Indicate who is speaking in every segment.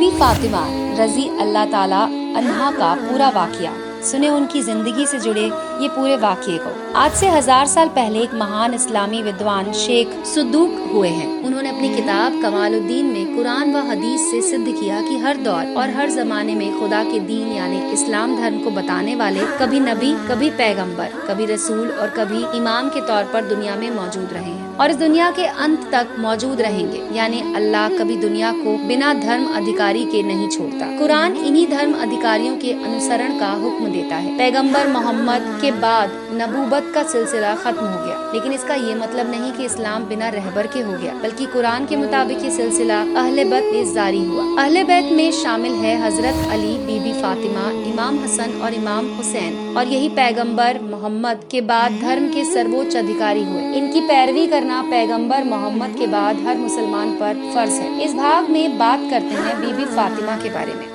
Speaker 1: बीबी फातिमा रजी अल्लाह ताला अन्हा का पूरा वाकया सुने, उनकी जिंदगी से जुड़े ये पूरे वाकये को। आज से 1000 साल पहले एक महान इस्लामी विद्वान शेख सुद्दूक हुए हैं। उन्होंने अपनी किताब कमालुद्दीन में कुरान व हदीस से सिद्ध किया कि हर दौर और हर जमाने में खुदा के दीन यानी इस्लाम धर्म को बताने वाले कभी नबी, कभी पैगम्बर, कभी रसूल और कभी इमाम के तौर पर दुनिया में मौजूद रहे हैं और इस दुनिया के अंत तक मौजूद रहेंगे। यानी अल्लाह कभी दुनिया को बिना धर्म अधिकारी के नहीं छोड़ता। कुरान इन्हीं धर्म अधिकारियों के अनुसरण का हुक्म देता है। पैगंबर मोहम्मद के बाद नबूवत का सिलसिला खत्म हो गया, लेकिन इसका ये मतलब नहीं कि इस्लाम बिना रहबर के हो गया, बल्कि कुरान के मुताबिक ये सिलसिला अहले बैत में जारी हुआ। अहले बैत में शामिल है हजरत अली, बीबी फातिमा, इमाम हसन और इमाम हुसैन, और यही पैगंबर मोहम्मद के बाद धर्म के सर्वोच्च अधिकारी हुए। इनकी पैरवी करना पैगंबर मोहम्मद के बाद हर मुसलमान पर फर्ज है। इस भाग में बात करते हैं बीबी फातिमा के बारे में।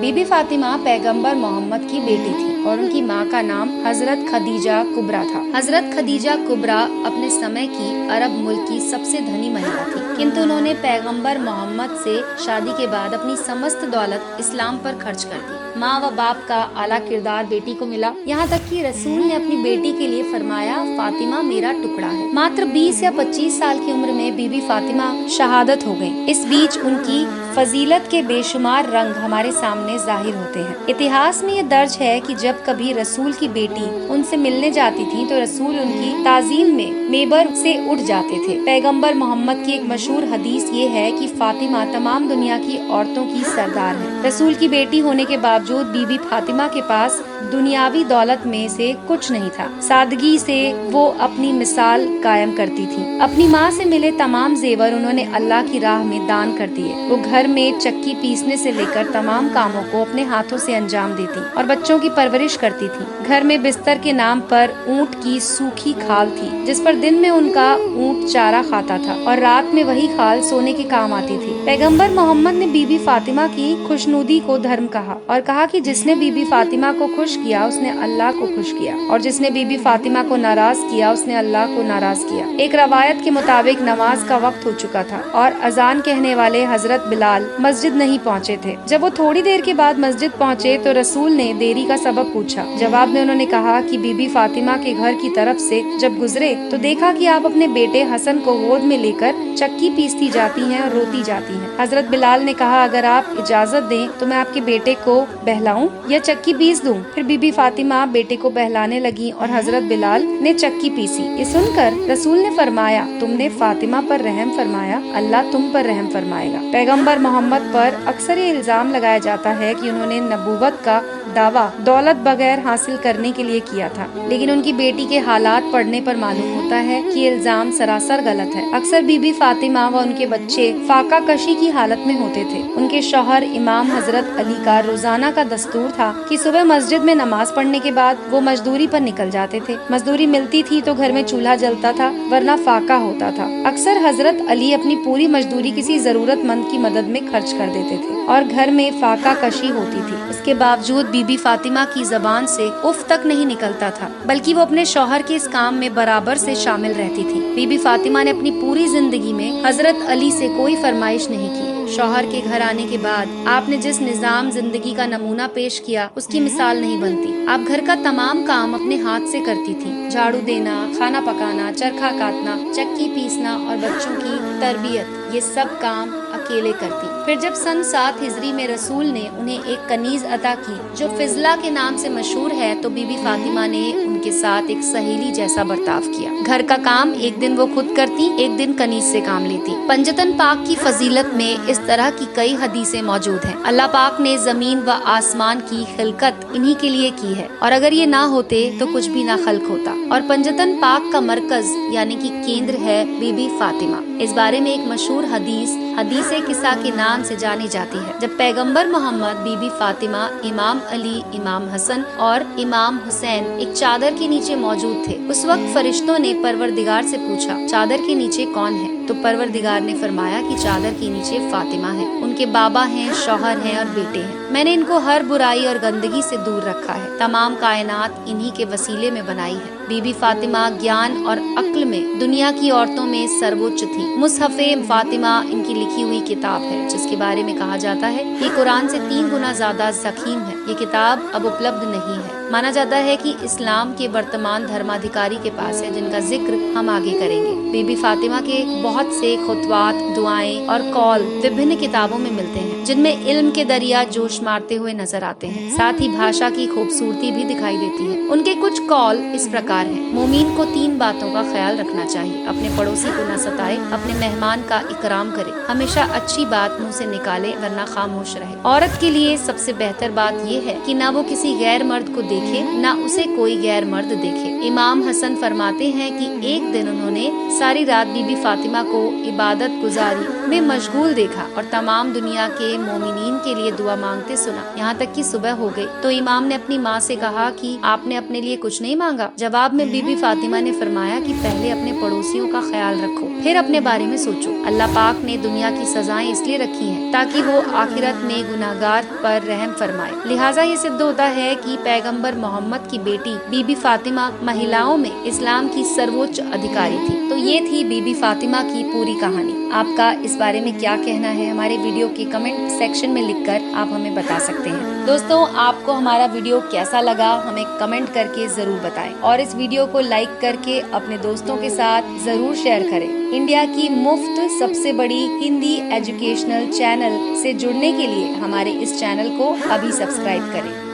Speaker 1: बीबी फातिमा पैगंबर मोहम्मद की बेटी थी और उनकी माँ का नाम हजरत खदीजा कुबरा था। हजरत खदीजा कुबरा अपने समय की अरब मुल्क की सबसे धनी महिला थी, किंतु उन्होंने पैगंबर मोहम्मद से शादी के बाद अपनी समस्त दौलत इस्लाम पर खर्च कर दी। माँ व बाप का आला किरदार बेटी को मिला, यहाँ तक कि रसूल ने अपनी बेटी के लिए फरमाया, फातिमा मेरा टुकड़ा है। मात्र 20 या 25 साल की उम्र में बीबी फातिमा शहादत हो गयी। इस बीच उनकी फजीलत के बेशुमार रंग हमारे सामने जाहिर होते हैं। इतिहास में ये दर्ज है कि जब कभी रसूल की बेटी उनसे मिलने जाती थी तो रसूल उनकी ताजीम में मेबर से उठ जाते थे। पैगंबर मोहम्मद की एक मशहूर हदीस ये है कि फातिमा तमाम दुनिया की औरतों की सरदार है। रसूल की बेटी होने के बावजूद बीबी फातिमा के पास दुनियावी दौलत में से कुछ नहीं था। सादगी से वो अपनी मिसाल कायम करती थी। अपनी माँ से मिले तमाम जेवर उन्होंने अल्लाह की राह में दान कर दिए। वो घर में चक्की पीसने से लेकर तमाम कामों को अपने हाथों से अंजाम देती और बच्चों की परवरिश करती थी। घर में बिस्तर के नाम पर ऊँट की सूखी खाल थी, जिस पर दिन में उनका ऊँट चारा खाता था और रात में वही खाल सोने के काम आती थी। पैगंबर मोहम्मद ने बीबी फातिमा की खुशनुदी को धर्म कहा और कहा कि जिसने बीबी फातिमा को खुश किया उसने अल्लाह को खुश किया, और जिसने बीबी फातिमा को नाराज किया उसने अल्लाह को नाराज किया। एक रवायत के मुताबिक नमाज का वक्त हो चुका था और अजान कहने वाले हजरत बिलाल मस्जिद नहीं पहुँचे थे। जब वो थोड़ी देर के बाद मस्जिद पहुँचे तो रसूल ने देरी का सबब पूछा। जवाब में उन्होंने कहा कि बीबी फातिमा के घर की तरफ से जब गुजरे तो देखा कि आप अपने बेटे हसन को गोद में लेकर चक्की पीसती जाती हैं और रोती जाती हैं। हजरत बिलाल ने कहा, अगर आप इजाजत दें तो मैं आपके बेटे को बहलाऊं या चक्की पीस दूं। फिर बीबी फातिमा बेटे को बहलाने लगी और हजरत बिलाल ने चक्की पीसी। ये सुनकर रसूल ने फरमाया, तुमने फातिमा पर रहम फरमाया, अल्लाह तुम पर रहम फरमाएगा। पैगंबर मोहम्मद पर अक्सर ये इल्जाम लगाया जाता है कि उन्होंने नबूवत का दावा दौलत बगैर हासिल करने के लिए किया था, लेकिन उनकी बेटी के हालात पढ़ने पर मालूम होता है कि ये इल्जाम सरासर गलत है। अक्सर बीबी फातिमा व उनके बच्चे फाका कशी की हालत में होते थे। उनके शौहर इमाम हजरत अली का रोजाना का दस्तूर था कि सुबह मस्जिद में नमाज पढ़ने के बाद वो मजदूरी पर निकल जाते थे। मजदूरी मिलती थी तो घर में चूल्हा जलता था, वरना फाका होता था। अक्सर हजरत अली अपनी पूरी मजदूरी किसी जरूरतमंद की मदद में खर्च कर देते थे और घर में फाका कशी होती थी। इसके बावजूद बीबी फातिमा की जबान से उफ तक नहीं निकलता था, बल्कि वो अपने शौहर के इस काम में बराबर से शामिल रहती थी। बीबी फातिमा ने अपनी पूरी जिंदगी में हजरत अली से कोई फरमाइश नहीं की। शौहर के घर आने के बाद आपने जिस निजाम जिंदगी का नमूना पेश किया उसकी मिसाल नहीं बनती। आप घर का तमाम काम अपने हाथ से करती थी, झाड़ू देना, खाना पकाना, चरखा काटना, चक्की पीसना और बच्चों की तरबियत, ये सब काम अकेले करती। फिर जब सन 7 हिजरी में रसूल ने उन्हें एक कनीज अता की जो फिजला के नाम से मशहूर है, तो बीबी फातिमा ने उनके साथ एक सहेली जैसा बर्ताव किया। घर का काम एक दिन वो खुद करती, एक दिन कनीज से काम लेती। पंजतन पाक की फजीलत में इस तरह की कई हदीसें मौजूद हैं। अल्लाह पाक ने जमीन व आसमान की खिलकत इन्हीं के लिए की है, और अगर ये ना होते तो कुछ भी ना खल्क होता। और पंजतन पाक का मरकज यानी कि केंद्र है बीबी फातिमा। इस बारे में एक मशहूर हदीसे किस्सा के नाम से जानी जाती है। जब पैगंबर मोहम्मद, बीबी फातिमा, इमाम अली, इमाम हसन और इमाम हुसैन एक चादर के नीचे मौजूद थे, उस वक्त फरिश्तों ने परवरदिगार से पूछा, चादर के नीचे कौन है? तो परवरदिगार ने फरमाया कि चादर के नीचे फातिमा है, उनके बाबा हैं, शौहर हैं और बेटे हैं। मैंने इनको हर बुराई और गंदगी से दूर रखा है। तमाम कायनात इन्हीं के वसीले में बनाई है। बीबी फातिमा ज्ञान और अक्ल में दुनिया की औरतों में सर्वोच्च थी। मुसहफ़े फातिमा इनकी लिखी हुई किताब है, जिसके बारे में कहा जाता है ये कुरान से 3 गुना ज्यादा ज़ख़ीम है। ये किताब अब उपलब्ध नहीं है। माना जाता है कि इस्लाम के वर्तमान धर्माधिकारी के पास है, जिनका जिक्र हम आगे करेंगे। बीबी फातिमा के बहुत से खुतवात, दुआएं और कौल विभिन्न किताबों में मिलते हैं, जिनमें इल्म के दरिया जोश मारते हुए नजर आते हैं। साथ ही भाषा की खूबसूरती भी दिखाई देती है। उनके कुछ कौल इस प्रकार हैं। मोमीन को 3 बातों का ख्याल रखना चाहिए। अपने पड़ोसी को न सताए, अपने मेहमान का इकराम करे, हमेशा अच्छी बात मुँह से निकाले वरना खामोश रहे। औरत के लिए सबसे बेहतर बात ये है कि न वो किसी गैर मर्द को देखे, न उसे कोई गैर मर्द देखे। इमाम हसन फरमाते हैं कि एक दिन उन्होंने सारी रात बीबी फातिमा को इबादत गुजारी में मशगूल देखा और तमाम दुनिया के मोमिनीन के लिए दुआ मांगते सुना। यहाँ तक कि सुबह हो गई तो इमाम ने अपनी माँ से कहा कि आपने अपने लिए कुछ नहीं मांगा। जवाब में बीबी फातिमा ने फरमाया कि पहले अपने पड़ोसियों का ख्याल रखो, फिर अपने बारे में सोचो। अल्लाह पाक ने दुनिया की सजाएं इसलिए रखी हैं ताकि वो आखिरत में गुनाहगार पर रहम फरमाए। लिहाजा ये सिद्ध होता है कि पैगंबर मोहम्मद की बेटी बीबी फातिमा महिलाओं में इस्लाम की सर्वोच्च अधिकारी थी। तो ये थी बीबी फातिमा की पूरी कहानी। आपका इस बारे में क्या कहना है, हमारे वीडियो के कमेंट सेक्शन में लिखकर आप हमें बता सकते हैं। दोस्तों, आपको हमारा वीडियो कैसा लगा हमें कमेंट करके जरूर बताएं और इस वीडियो को लाइक करके अपने दोस्तों के साथ जरूर शेयर करें। इंडिया की मुफ्त सबसे बड़ी हिंदी एजुकेशनल चैनल से जुड़ने के लिए हमारे इस चैनल को अभी सब्सक्राइब करें।